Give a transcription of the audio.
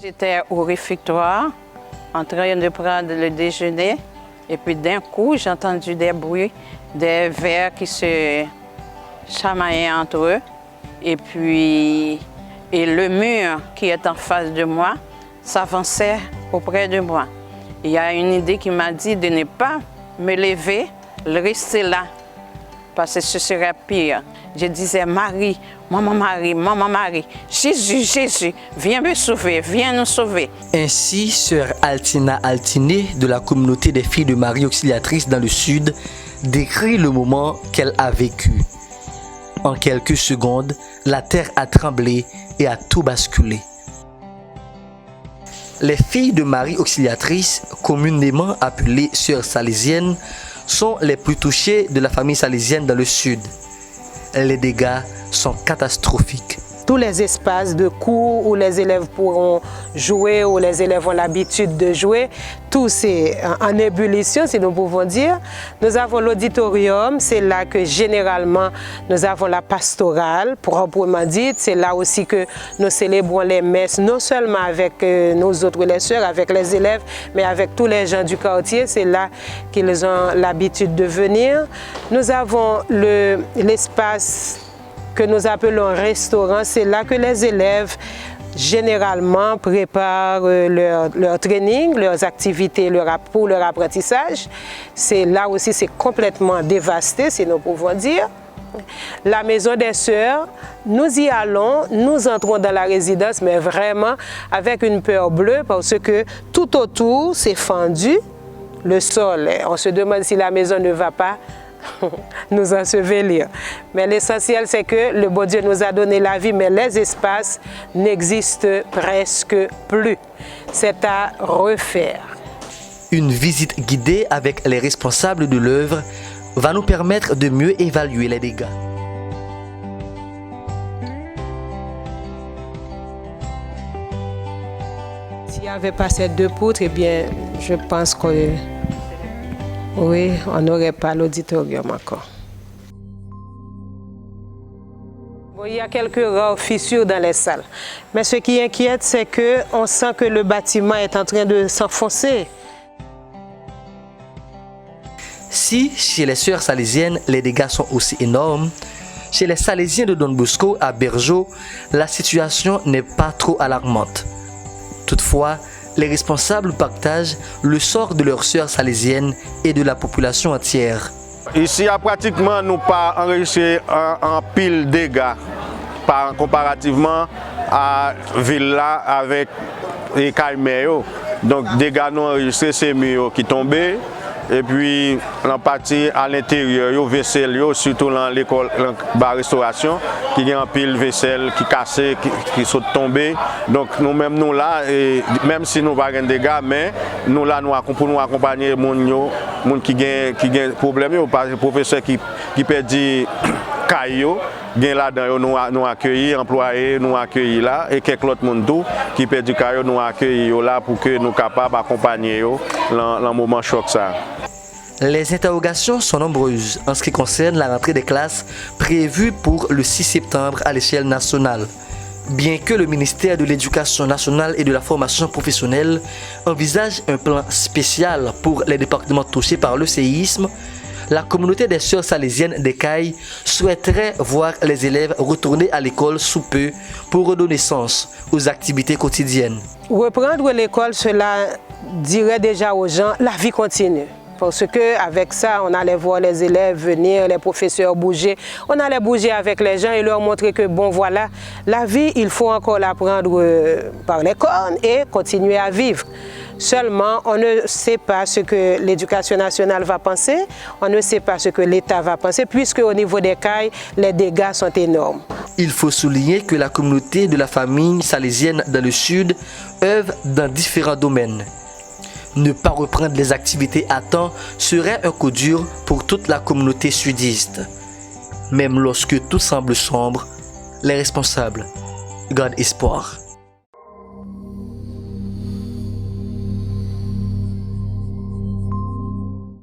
J'étais au réfectoire en train de prendre le déjeuner et puis d'un coup j'ai entendu des bruits, des verres qui se chamaillaient entre eux et le mur qui est en face de moi s'avançait auprès de moi. Il y a une idée qui m'a dit de ne pas me lever, rester là parce que ce serait pire. Je disais Marie, maman Marie, Jésus, Jésus, viens me sauver, viens nous sauver. Ainsi, sœur Altina Altiné de la communauté des filles de Marie Auxiliatrice dans le Sud décrit le moment qu'elle a vécu. En quelques secondes, la terre a tremblé et a tout basculé. Les filles de Marie Auxiliatrice, communément appelées sœurs salésiennes, sont les plus touchées de la famille salésienne dans le Sud. Les dégâts sont catastrophiques. Tous les espaces de cours où les élèves pourront jouer, où les élèves ont l'habitude de jouer, tout c'est en ébullition, si nous pouvons dire. Nous avons l'auditorium, c'est là que généralement nous avons la pastorale, proprement dite. C'est là aussi que nous célébrons les messes, non seulement avec nos autres les sœurs, avec les élèves, mais avec tous les gens du quartier. C'est là qu'ils ont l'habitude de venir. Nous avons l'espace que nous appelons restaurant, c'est là que les élèves généralement préparent leur training, leurs activités pour leur apprentissage. C'est là aussi, c'est complètement dévasté, si nous pouvons dire. La maison des sœurs, nous y allons, nous entrons dans la résidence, mais vraiment avec une peur bleue parce que tout autour, c'est fendu, le sol. On se demande si la maison ne va pas nous ensevelir. Mais l'essentiel, c'est que le bon Dieu nous a donné la vie, mais les espaces n'existent presque plus. C'est à refaire. Une visite guidée avec les responsables de l'œuvre va nous permettre de mieux évaluer les dégâts. S'il n'y avait pas ces deux poutres, eh bien, je pense que oui, on n'aurait pas l'auditorium encore. Bon, il y a quelques rares fissures dans les salles. Mais ce qui inquiète, c'est qu'on sent que le bâtiment est en train de s'enfoncer. Si chez les sœurs salésiennes, les dégâts sont aussi énormes, chez les salésiens de Don Bosco à Bergeau, la situation n'est pas trop alarmante. Toutefois, les responsables partagent le sort de leurs sœurs salésiennes et de la population entière. Ici, pratiquement, nous pas enregistré en pile dégâts comparativement à Villa avec les Caïméo. Donc, dégâts non enregistrés, c'est mieux qui tombaient. Et puis, en partie à l'intérieur, vaisselle, surtout dans l'école, la restauration, qui y a un pile vaisselle qui cassé, qui sont tombés. Donc nous-mêmes, nous là, et même si nous n'avons pas de dégâts, mais nous là, pour nous accompagner les gens qui ont des problèmes, parce que les professeurs qui perdent caillou, là-dedans, nous accueillir, employés, nous accueillir là, et quelques autres monde qui perdent du caillou, nous accueillir là pour que nous soyons capables d'accompagner dans le moment choc ça. Les interrogations sont nombreuses en ce qui concerne la rentrée des classes prévue pour le 6 septembre à l'échelle nationale. Bien que le ministère de l'Éducation nationale et de la formation professionnelle envisage un plan spécial pour les départements touchés par le séisme, la communauté des sœurs salésiennes d'Écailles souhaiterait voir les élèves retourner à l'école sous peu pour redonner sens aux activités quotidiennes. Reprendre l'école, cela dirait déjà aux gens, la vie continue. Parce qu'avec ça, on allait voir les élèves venir, les professeurs bouger. On allait bouger avec les gens et leur montrer que, bon voilà, la vie, il faut encore la prendre par les cornes et continuer à vivre. Seulement, on ne sait pas ce que l'Éducation nationale va penser, on ne sait pas ce que l'État va penser, puisque au niveau des cailles, les dégâts sont énormes. Il faut souligner que la communauté de la famille salésienne dans le Sud œuvre dans différents domaines. Ne pas reprendre les activités à temps serait un coup dur pour toute la communauté sudiste. Même lorsque tout semble sombre, les responsables gardent espoir.